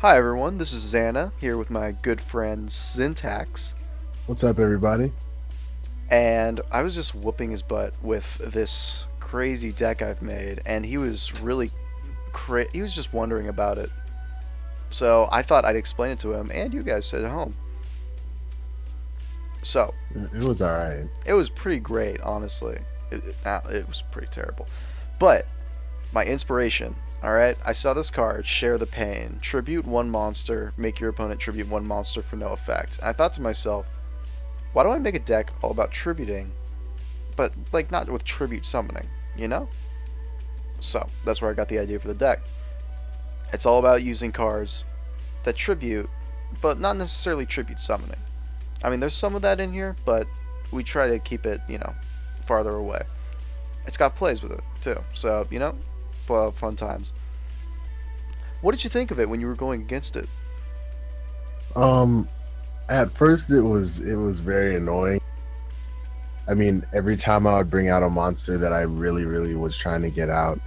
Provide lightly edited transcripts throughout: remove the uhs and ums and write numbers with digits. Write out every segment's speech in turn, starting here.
Hi everyone, this is Xana here with my good friend Syntax, What's up, everybody? and I was just whooping his butt with this crazy deck I've made, and he was he was just wondering about it. So I thought I'd explain it to him and you guys at home. So It was all right. it was pretty great, honestly. It was pretty terrible, but my inspiration. All right, I saw this card, Share the Pain. Tribute one monster, make your opponent tribute one monster for no effect. And I thought to myself, why don't I make a deck all about tributing, but like not with tribute summoning, you know? So that's where I got the idea for the deck. It's all about using cards that tribute, but not necessarily tribute summoning. I mean, there's some of that in here, but we try to keep it, farther away. It's got plays with it too, so it's a lot of fun times. What did you think of it when you were going against it? Um, at first it was very annoying. I mean, every time I would bring out a monster that I really was trying to get out,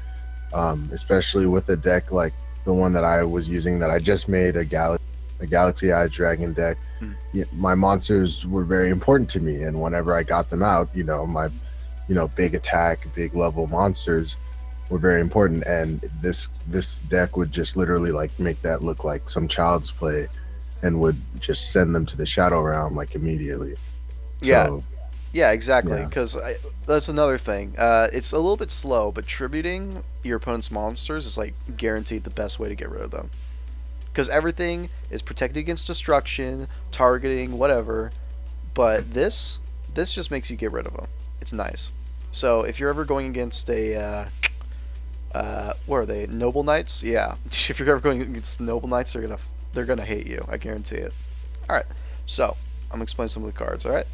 especially with a deck like the one that I was using that I just made a Galaxy Eye Dragon deck. Mm. My monsters were very important to me, and whenever I got them out, my big attack, big level monsters were very important, and this deck would just literally like make that look like some child's play and would just send them to the shadow realm like immediately. Yeah, So yeah, exactly. yeah. Because that's another thing. It's a little bit slow, but tributing your opponent's monsters is like guaranteed the best way to get rid of them. Because everything is protected against destruction, targeting, whatever. But this just makes you get rid of them. It's nice. So if you're ever going against what are they? Noble Knights? Yeah. If you're ever going against Noble Knights, they're gonna hate you. I guarantee it. All right. So I'm gonna explain some of the cards. All right.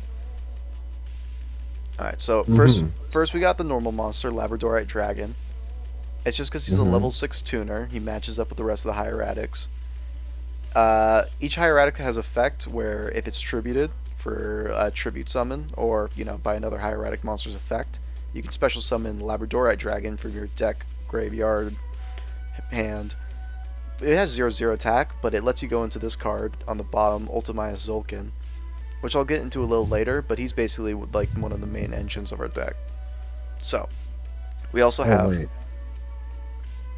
All right. So first, Hmm. first we got the normal monster, Labradorite Dragon. It's just because he's a Hmm. level 6 tuner. He matches up with the rest of the Hieratics. Each hieratic has effect where if it's tributed for a tribute summon, or by another hieratic monster's effect, you can special summon Labradorite Dragon from your deck, graveyard, hand. It has 0/0 attack, but it lets you go into this card on the bottom, Ultimaya Zulkin, which I'll get into a little later. But he's basically like one of the main engines of our deck. So we also Oh have. wait,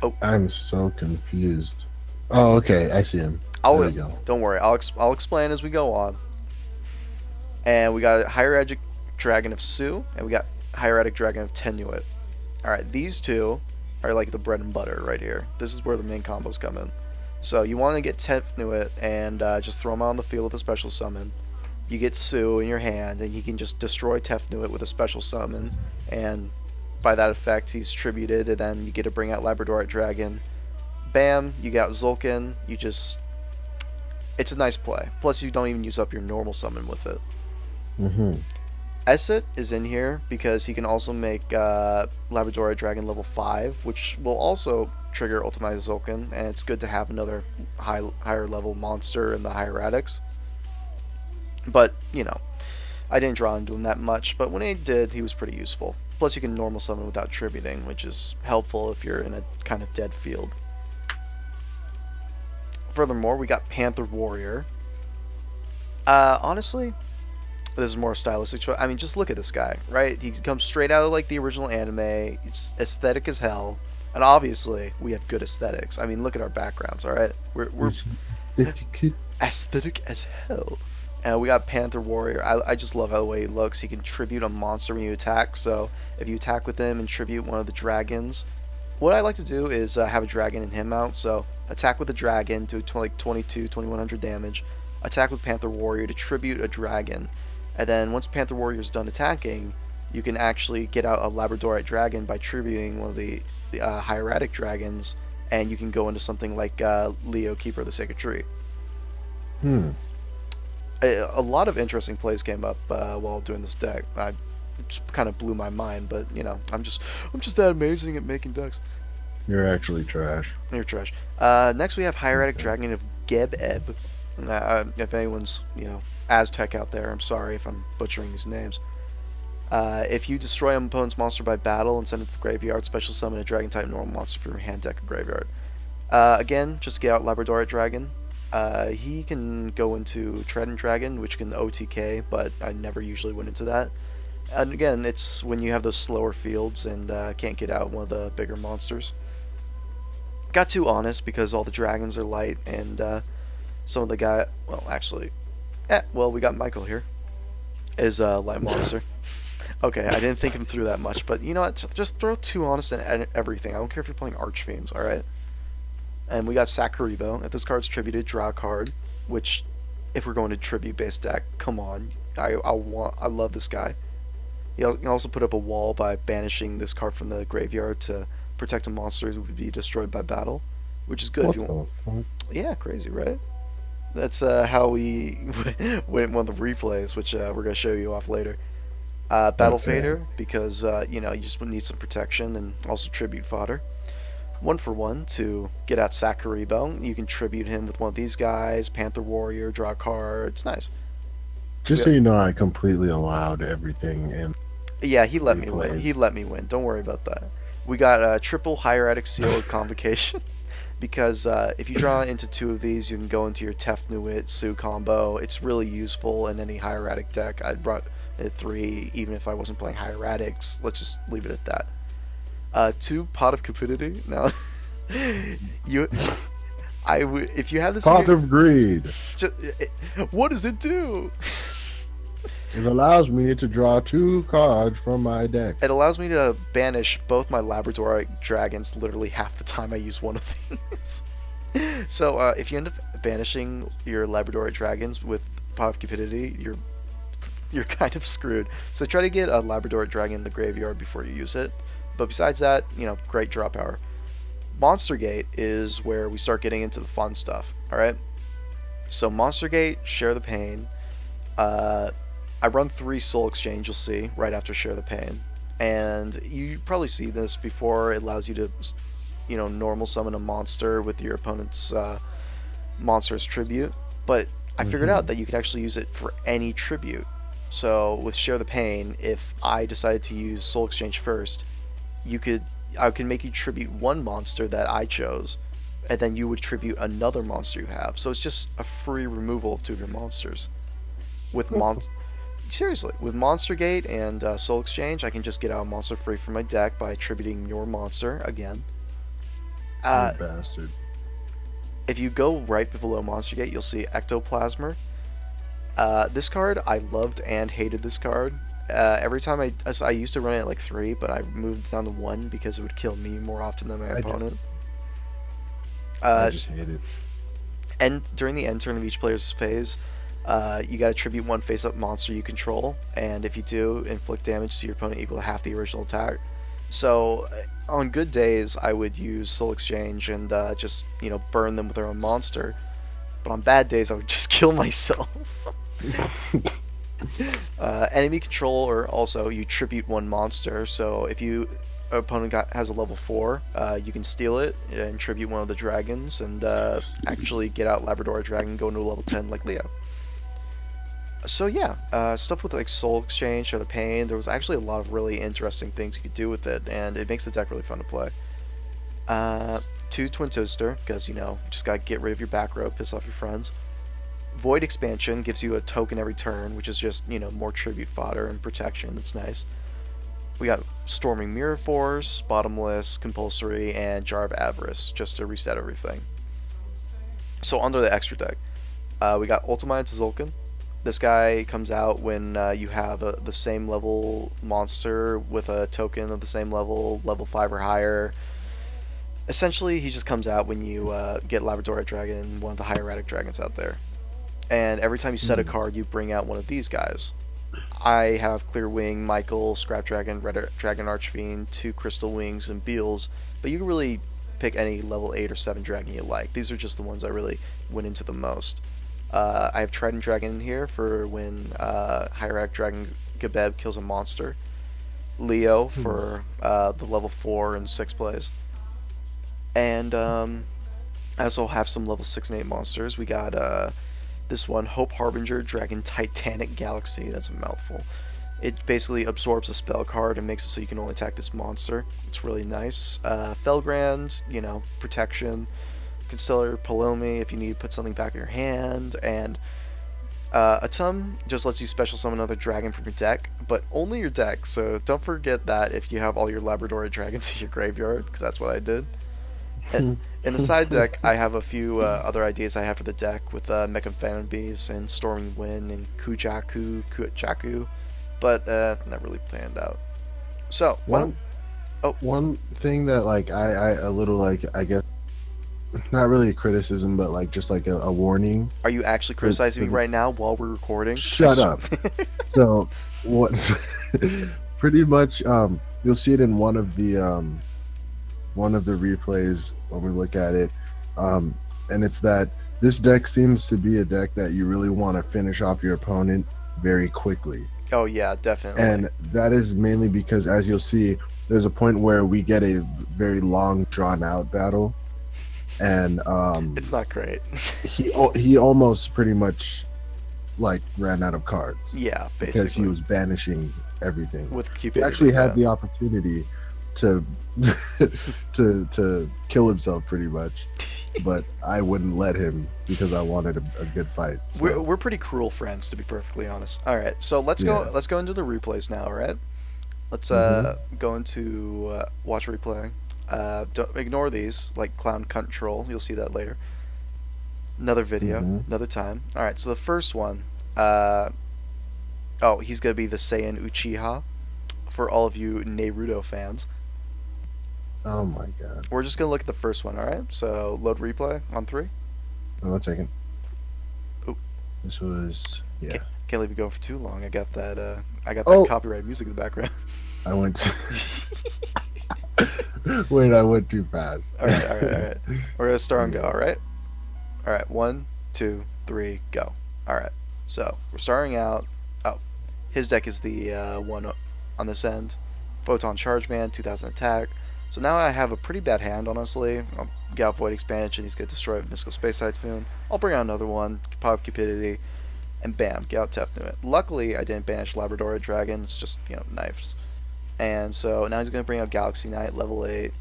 Oh, I'm so confused. Oh, okay, I see him. There I'll we go. don't worry. I'll explain as we go on. And we got Hieratic Dragon of Su, and we got Hieratic Dragon of Tenuit. Alright, these two are like the bread and butter right here. This is where the main combos come in. So you want to get Tenuit and just throw him out on the field with a special summon. You get Su in your hand, and he can just destroy Tefnuit with a special summon, and by that effect, he's tributed, and then you get to bring out Labradorite Dragon. Bam, you got Zulkin. It's a nice play. Plus, you don't even use up your normal summon with it. Hmm. Esset is in here because he can also make Labradorite Dragon level 5, which will also trigger Ultimaya Zulkin, and it's good to have another higher level monster in the Hieratics. But, I didn't draw into him that much, but when he did, he was pretty useful. Plus, you can normal summon without tributing, which is helpful if you're in a kind of dead field. Furthermore, we got Panther Warrior. Honestly, this is more stylistic choice. I mean, just look at this guy, right? He comes straight out of like the original anime. It's aesthetic as hell, and obviously we have good aesthetics. I mean, look at our backgrounds. All right, we're Is aesthetic as hell. And we got Panther Warrior. I just love how the way he looks. He can tribute a monster when you attack. So if you attack with him and tribute one of the dragons, what I like to do is have a dragon and him out. So attack with a dragon to like 22, 2100 damage. Attack with Panther Warrior to tribute a dragon. And then once Panther Warrior is done attacking, you can actually get out a Labradorite Dragon by tributing one of the Hieratic Dragons, and you can go into something like Leo, Keeper of the Sacred Tree. hmm. A lot of interesting plays came up while doing this deck. I just kind of blew my mind, but I'm just that amazing at making decks. You're actually trash. You're trash. Next we have Hieratic Okay. Dragon of Geb-Eb. If anyone's Aztec out there, I'm sorry if I'm butchering these names. If you destroy an opponent's monster by battle and send it to the graveyard, special summon a dragon type normal monster from your hand, deck, or graveyard. Again, just get out Labradorite Dragon. He can go into Trident Dragon, which can OTK, but I never usually went into that. And again, it's when you have those slower fields and can't get out one of the bigger monsters. Got too honest because all the dragons are light, and some of the guy. Well, actually, well, we got Michael here. Is a light monster. Okay, I didn't think him through that much, but you know what? Just throw too honest in everything. I don't care if you're playing Archfiends, alright? And we got Kuriboh. If this card's tributed, draw a card. Which, if we're going to tribute-based deck, come on. I love this guy. You can also put up a wall by banishing this card from the graveyard to protect a monster who would be destroyed by battle, which is good What if you want. the fuck? Yeah, crazy, right? That's how we went one of the replays, which we're gonna show you off later. Battle Okay. Fader because you just need some protection and also tribute fodder. 1 for 1 to get out Kuriboh. You can tribute him with one of these guys, Panther Warrior, draw a card. It's nice. Just so you know, I completely allowed everything in Yeah, he let me win. replays. He let me win. Don't worry about that. We got a triple Hieratic Seal of Convocation because if you draw into 2 of these, you can go into your Tefnuit Sue combo. It's really useful in any Hieratic deck. I brought it 3, even if I wasn't playing Hieratics. Let's just leave it at that. 2 Pot of Cupidity. Now, you, if you have this, Path of Greed. just, what does it do? It allows me to draw 2 cards from my deck. It allows me to banish both my Labradorite Dragons literally half the time I use one of these. So if you end up banishing your Labradorite Dragons with Pot of Cupidity, you're kind of screwed. So try to get a Labradorite Dragon in the graveyard before you use it. But besides that, great draw power. Monster Gate is where we start getting into the fun stuff. All right. So Monster Gate, Share the Pain. I run 3 Soul Exchange, you'll see, right after Share the Pain. And you probably see this before. It allows you to, normal summon a monster with your opponent's monster's tribute. But I figured out that you could actually use it for any tribute. So with Share the Pain, if I decided to use Soul Exchange first, I could make you tribute 1 monster that I chose, and then you would tribute another monster you have. So it's just a free removal of 2 of your monsters. Seriously, with Monster Gate and Soul Exchange, I can just get out a monster free from my deck by attributing your monster again. You bastard. If you go right below Monster Gate, you'll see Ectoplasmer. This card, I loved and hated this card. Every time I used to run it at like 3, but I moved down to 1 because it would kill me more often than my opponent. I just hate it. And during the end turn of each player's phase, you got to tribute 1 face-up monster you control, and if you do, inflict damage to your opponent equal to half the original attack. So, on good days, I would use Soul Exchange and just burn them with their own monster. But on bad days, I would just kill myself. Enemy control, or also you tribute 1 monster. So if you opponent has a level 4, you can steal it and tribute 1 of the dragons, and actually get out Labradorite Dragon, go into a level 10 like Leo. So yeah, stuff with like Soul Exchange or the Pain, there was actually a lot of really interesting things you could do with it, and it makes the deck really fun to play. 2 Twin Toaster, because just gotta get rid of your back row, piss off your friends. Void Expansion gives you a token every turn, which is just, more tribute fodder and protection. That's nice. We got Storming Mirror Force, Bottomless, Compulsory, and Jar of Avarice, just to reset everything. So under the extra deck, we got Ultimaya Tzolk'in. This guy comes out when you have the same level monster with a token of the same level, level 5 or higher. Essentially, he just comes out when you get Labradorite Dragon, one of the Hieratic Dragons out there. And every time you set a card, you bring out one of these guys. I have Clear Wing, Michael, Scrap Dragon, Red Dragon Archfiend, 2 Crystal Wings, and Beals. But you can really pick any level 8 or 7 dragon you like. These are just the ones I really went into the most. I have Trident Dragon in here for when Hieratic Dragon Gebeb kills a monster. Leo for the level 4 and 6 plays. And I also have some level 6 and 8 monsters. We got this one, Hope Harbinger Dragon Titanic Galaxy. That's a mouthful. It basically absorbs a spell card and makes it so you can only attack this monster. It's really nice. Felgrand, protection. Constellar Palomi if you need to put something back in your hand, and Atum just lets you special summon another dragon from your deck, but only your deck, so don't forget that if you have all your Labradorite Dragons in your graveyard, because that's what I did. In the side deck, I have a few other ideas I have for the deck with Mecha Phantom Beast and Storming Wind and Kujaku, but not really planned out. So, one thing that like I a little like I guess not really a criticism, but like just like a warning. Are you actually criticizing me right now while we're recording? Shut up. So what? Pretty much, you'll see it in one of the replays when we look at it, and it's that this deck seems to be a deck that you really want to finish off your opponent very quickly. Oh yeah, definitely. And that is mainly because, as you'll see, there's a point where we get a very long, drawn-out battle, and it's not great. he almost pretty much like ran out of cards. Yeah, basically, because he was banishing everything. With Cupid, he actually had the opportunity to to kill himself pretty much, but I wouldn't let him because I wanted a good fight. So. We're pretty cruel friends, to be perfectly honest. All right, so let's go into the replays now. All right, let's go into watch replay. Don't ignore these, like Clown Control. You'll see that later. Another video, another time. All right, so the first one. He's gonna be the Saiyan Uchiha for all of you Naruto fans. Oh my god. We're just gonna look at the first one, alright? So load replay on 3. Oh, 1 second. Ooh. This was Can't leave it go for too long. I got that copyright music in the background. I went Wait, I went too fast. Alright. We're gonna start and go, alright? Alright, 1, 2, 3, go. Alright. So we're starting out. His deck is the one on this end. Photon Charge Man, 2000 attack. So now I have a pretty bad hand, honestly. I'll get out Void Expansion, he's going to destroy Mystical Space Typhoon. I'll bring out another one, Power of Cupidity, and bam, get out Tefnuit. Luckily, I didn't banish Labradorite Dragon, it's just, knives. And so now he's going to bring out Galaxy Knight, level 8.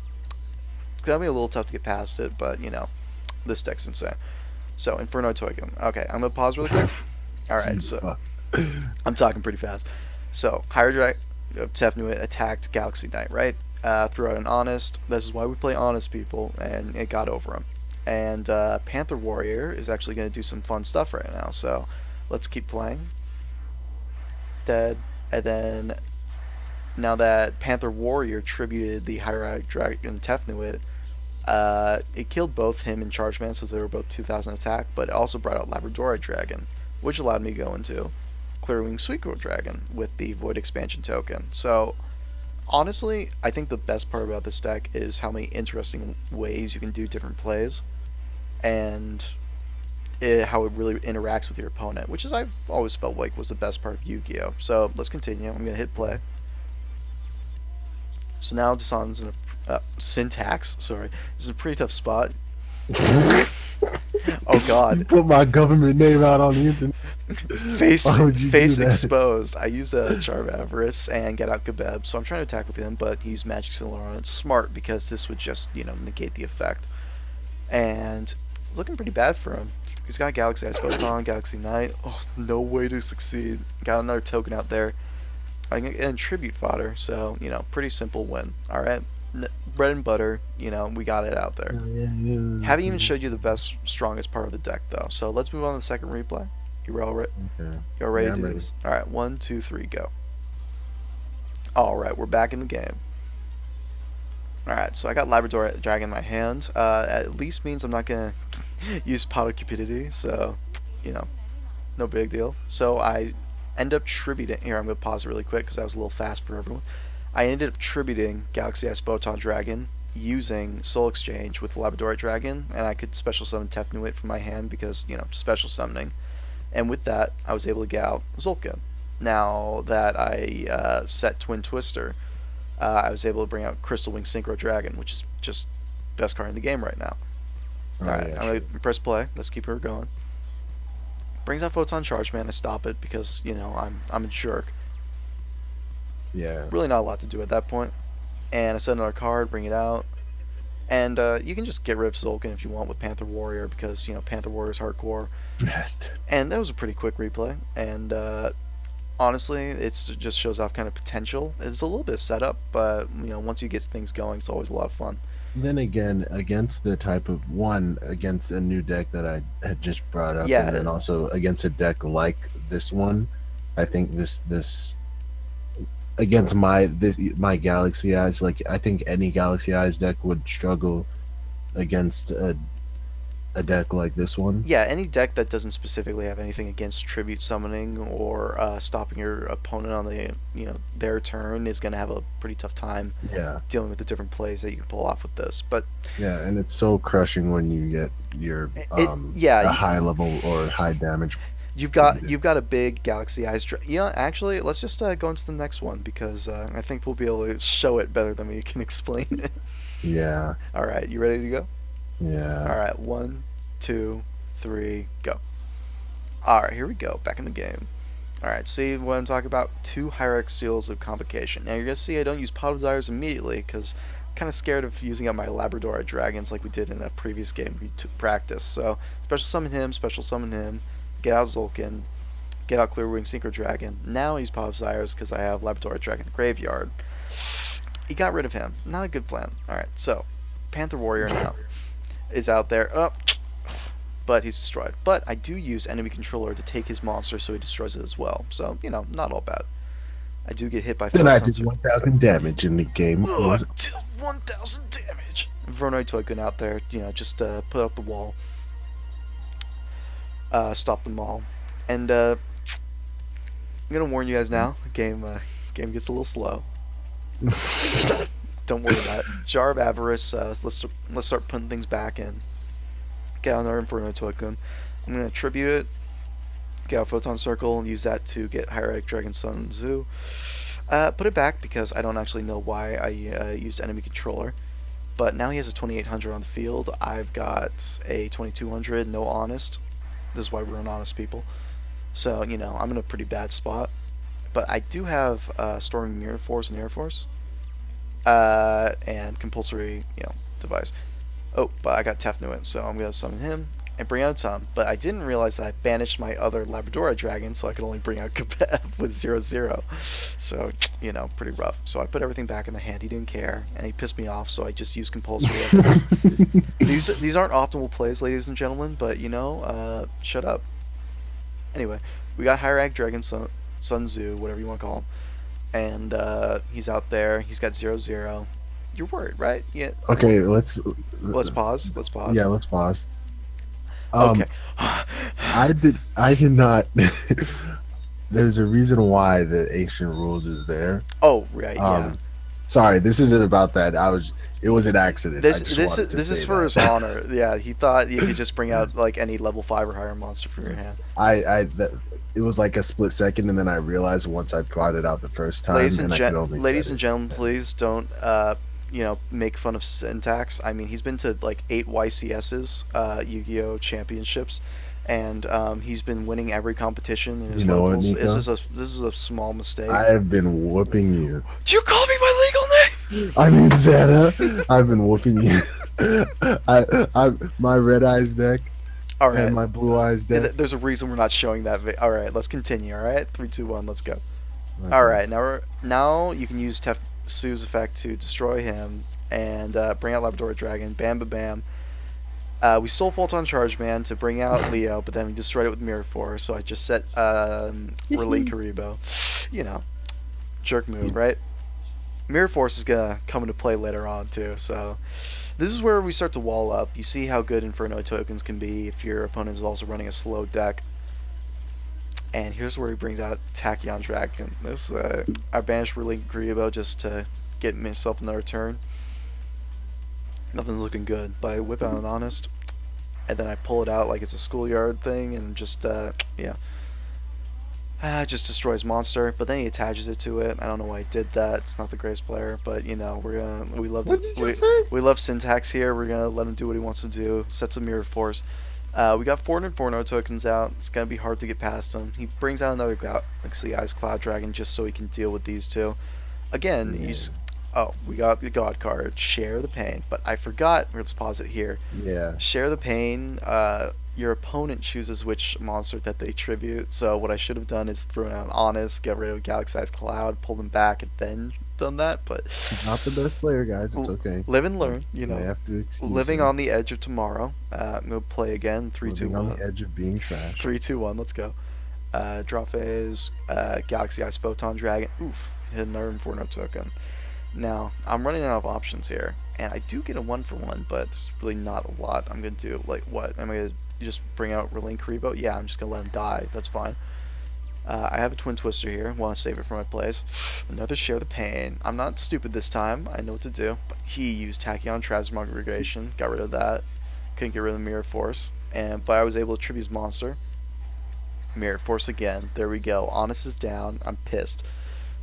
It's going to be a little tough to get past it, but, this deck's insane. So, Inferno Token. Okay, I'm going to pause really quick. Alright, so I'm talking pretty fast. So, Hieratic, Tefnuit attacked Galaxy Knight, right? Threw out an Honest. This is why we play Honest, people, and it got over him. And Panther Warrior is actually going to do some fun stuff right now, so let's keep playing. Dead. And then, now that Panther Warrior tributed the Hieratic Dragon Tefnuit, it killed both him and Chargeman, since they were both 2000 attack, but it also brought out Labradorite Dragon, which allowed me to go into Clearwing Suicune Dragon with the Void Expansion token. So, honestly, I think the best part about this deck is how many interesting ways you can do different plays, and how it really interacts with your opponent, which is I've always felt like was the best part of Yu-Gi-Oh! So, let's continue. I'm going to hit play. So now Dasan's in a Syntax, sorry, is in a pretty tough spot. Oh god. You put my government name out on the internet. Face exposed. I used a Charm Avarice and get out Kebeb, so I'm trying to attack with him, but he used Magic Cylinder on it. Smart, because this would just, negate the effect. And it's looking pretty bad for him. He's got Galaxy Ice Photon, Galaxy Knight. Oh, no way to succeed. Got another token out there. I can get in Tribute Fodder, so, pretty simple win. Alright? Bread and butter, we got it out there. Haven't even showed you the strongest part of the deck, though. So let's move on to the second replay. You're all right? Okay. You're ready to do this? Alright, 1, 2, 3, go. Alright, we're back in the game. Alright, so I got Labradorite Dragon in my hand. At least means I'm not going to use Pot of Cupidity, so, no big deal. So I end up tributing. Here, I'm going to pause it really quick because that was a little fast for everyone. I ended up tributing Galaxy Ice Photon Dragon using Soul Exchange with Labradorite Dragon, and I could special summon Tefnuit from my hand because, special summoning. And with that, I was able to get out Zulkin. Now that I set Twin Twister, I was able to bring out Crystal Wing Synchro Dragon, which is just best card in the game right now. Alright, I'm going to press play. Let's keep her going. Brings out Photon Charge Man. I stop it because, I'm a jerk. Yeah. Really not a lot to do at that point. And I set another card, bring it out. And you can just get rid of Zulkin if you want with Panther Warrior because, Panther Warrior is hardcore. Best. And that was a pretty quick replay. And honestly, it just shows off kind of potential. It's a little bit of setup, but, once you get things going, it's always a lot of fun. Then again, against the type of one, against a new deck that I had just brought up, Yeah. and then also against a deck like this one, I think this against my Galaxy Eyes, like I think any Galaxy Eyes deck would struggle against a deck like this one. Yeah, any deck that doesn't specifically have anything against tribute summoning or stopping your opponent on their turn is going to have a pretty tough time Yeah. dealing with the different plays that you can pull off with this. But Yeah, and it's so crushing when you get your a high level or high damage. You've got a big Galaxy Eyes. Actually, let's just go into the next one because I think we'll be able to show it better than we can explain it. Yeah. All right, you ready to go? Yeah. All right, 1, 2, 3, go. All right, here we go. Back in the game. All right, see what I'm talking about? 2 Hieratic Seals of Convocation. Now you're gonna see I don't use Pot of Desires immediately because I'm kind of scared of using up my Labradorite Dragons like we did in a previous game we took practice. So special summon him, get out Zulkin, get out Clearwing Synchro Dragon. Now I use Pot of Desires because I have Labradorite Dragon in the graveyard. He got rid of him. Not a good plan. All right, so Panther Warrior now is out there. But he's destroyed. But I do use Enemy Controller to take his monster so he destroys it as well. So, not all bad. I do get hit by... Then I did 1,000 damage in the game. Ugh, 1,000 damage! Vernoid Toygun out there, just put up the wall. Stop them all. And, I'm gonna warn you guys now, game gets a little slow. Don't worry about it. Jar of Avarice, let's start putting things back in. Get out another Inferno Token. I'm going to tribute it, get out Photon Circle, and use that to get Hieratic Dragon Sun Zoo. Put it back because I don't actually know why I used Enemy Controller. But now he has a 2800 on the field. I've got a 2200, no Honest. This is why we're honest people. So, I'm in a pretty bad spot. But I do have Storming Mirror Force and Air Force. And Compulsory, device. Oh, but I got Tefnuit, so I'm going to summon him and bring out Tom. But I didn't realize that I banished my other Labradorite Dragon, so I could only bring out Kuriboh with 0/0. So, pretty rough. So I put everything back in the hand. He didn't care, and he pissed me off, so I just used Compulsory. These aren't optimal plays, ladies and gentlemen, but, shut up. Anyway, we got Hieratic Dragon Sun Tzu, whatever you want to call him. And he's out there. He's got 0/0. You're worried, right? Yeah. Okay, let's pause. Yeah, let's pause. Okay. I did not. There's a reason why the ancient rules is there. Oh, right. Yeah. Sorry, this isn't about that. It was an accident. This is for his honor. Yeah, he thought you could just bring out like any level 5 or higher monster from your hand. It was like a split second, and then I realized once I brought it out the first time. Ladies and gentlemen, please don't make fun of syntax. I mean, he's been to like 8 YCSs, Yu-Gi-Oh! Championships, and he's been winning every competition in his locals. This is a small mistake. I have been whooping you. Did you call me my legal name? I mean, Zeta. I've been whooping you. My Red Eyes deck. All right. And my Blue Eyes deck. There's a reason we're not showing that. All right, let's continue. All right, 3, 2, 1, let's go. Okay. All right, now you can use Sue's effect to destroy him and bring out Labradorite Dragon. Bam, bam, bam. We stole Photon Charge Man to bring out Leo, but then we destroyed it with Mirror Force. So I just set Relay Kuriboh. Jerk move, right? Mirror Force is gonna come into play later on too. So this is where we start to wall up. You see how good Inferno tokens can be if your opponent is also running a slow deck. And here's where he brings out Tachyon Dragon. I banished Relay Kuriboh just to get myself another turn. Nothing's looking good, but I whip out an Honest, and then I pull it out like it's a schoolyard thing, and just just destroys monster. But then he attaches it to it. I don't know why he did that. It's not the greatest player, but we love syntax here. We're gonna let him do what he wants to do. Sets a Mirror Force. We got 4 tokens out. It's gonna be hard to get past him. He brings out another Galaxy Eyes Cloud Dragon just so he can deal with these two. Again, Oh, we got the God card. Share the pain. But I forgot. Let's pause it here. Yeah. Share the pain. Your opponent chooses which monster that they tribute. So what I should have done is thrown out Honest, get rid of Galaxy-Sized Cloud, pulled him back, and then done that. But Not the best player, guys. It's okay. live and learn. You I know, have to excuse living him. on the edge of tomorrow. I'm gonna play again. Three, two, Living on one. the edge of being trash. 3, 2, 1. Let's go. Draw phase. Galaxy Ice Photon Dragon. Oof. Hit another Inferno token. Now, I'm running out of options here, and I do get a 1-for-1, but it's really not a lot. I'm going to do, like, what? Am I going to just bring out Relink Kuriboh? Yeah, I'm just going to let him die. That's fine. I have a Twin Twister here. Want to save it for my plays. Another Share the Pain. I'm not stupid this time. I know what to do. But he used Tachyon Transmogrification. Got rid of that. Couldn't get rid of Mirror Force. But I was able to tribute his monster. Mirror Force again. There we go. Honest is down. I'm pissed.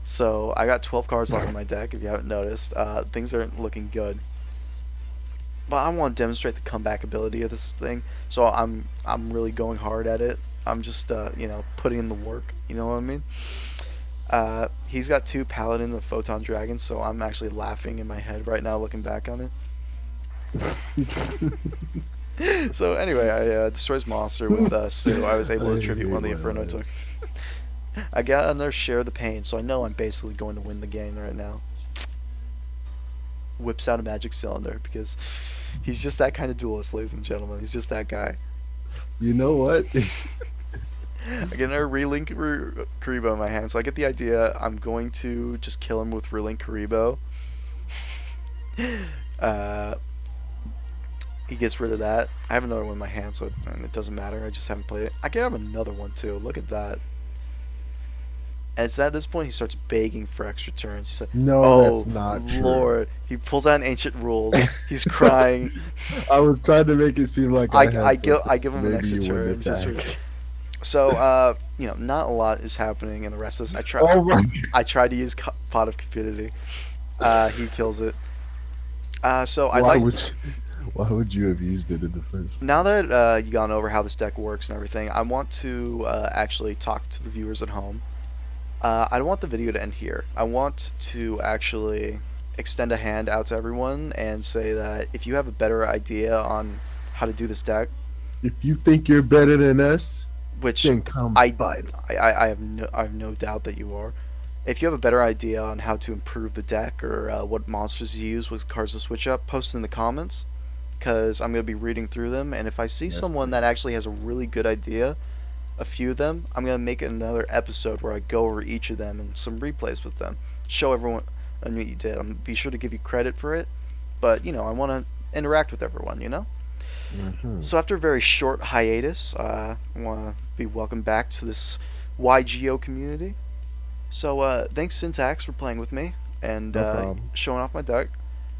So I got 12 cards left in my deck. If you haven't noticed, things aren't looking good. But I want to demonstrate the comeback ability of this thing. So I'm really going hard at it. I'm just putting in the work. You know what I mean? He's got 2 Paladin and Photon Dragon, so I'm actually laughing in my head right now looking back on it. So anyway, I destroy his monster with Sue. I was able to tribute one of the Inferno tokens. I got another Share the Pain, so I know I'm basically going to win the game right now. Whips out a magic cylinder because he's just that kind of duelist, ladies and gentlemen. He's just that guy. You know what? I get another Relink Kuriboh in my hand, so I get the idea. I'm going to just kill him with Relink Kuriboh. He gets rid of that. I have another one in my hand, so it doesn't matter. I just haven't played it. I can have another one too. Look at that. And it's at this point he starts begging for extra turns. He said, No, "Oh, that's not true. Lord!" He pulls out Ancient Rules. He's crying. I was trying to make it seem like I give him an maybe extra you wouldn't turn. attack. So not a lot is happening in the rest of this. I tried to use Pot of Cupidity. He kills it. So I'd like. Why would you have used it in the first place? Now that you've gone over how this deck works and everything, I want to actually talk to the viewers at home. I don't want the video to end here. I want to actually extend a hand out to everyone and say that if you have a better idea on how to do this deck, If you think you're better than us, which then come I fight. I have no doubt that you are. If you have a better idea on how to improve the deck or what monsters you use with cards to switch up, post in the comments, because I'm going to be reading through them, and if I see someone that actually has a really good idea, a few of them, I'm going to make another episode where I go over each of them and some replays with them. Show everyone what you did. I'm be sure to give you credit for it, but I want to interact with everyone, Mm-hmm. So after a very short hiatus, I want to be welcomed back to this YGO community. So thanks Syntax for playing with me and No problem. showing off my deck.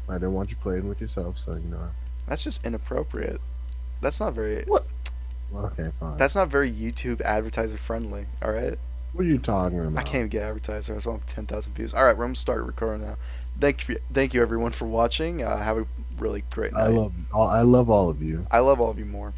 I didn't want you playing with yourself, so That's just inappropriate. That's not very. What? Okay, fine. That's not very YouTube advertiser friendly. All right. What are you talking about? I can't even get advertiser. I just want 10,000 views. All right, we're gonna start recording now. Thank you everyone for watching. Have a really great night. I love all of you. I love all of you more.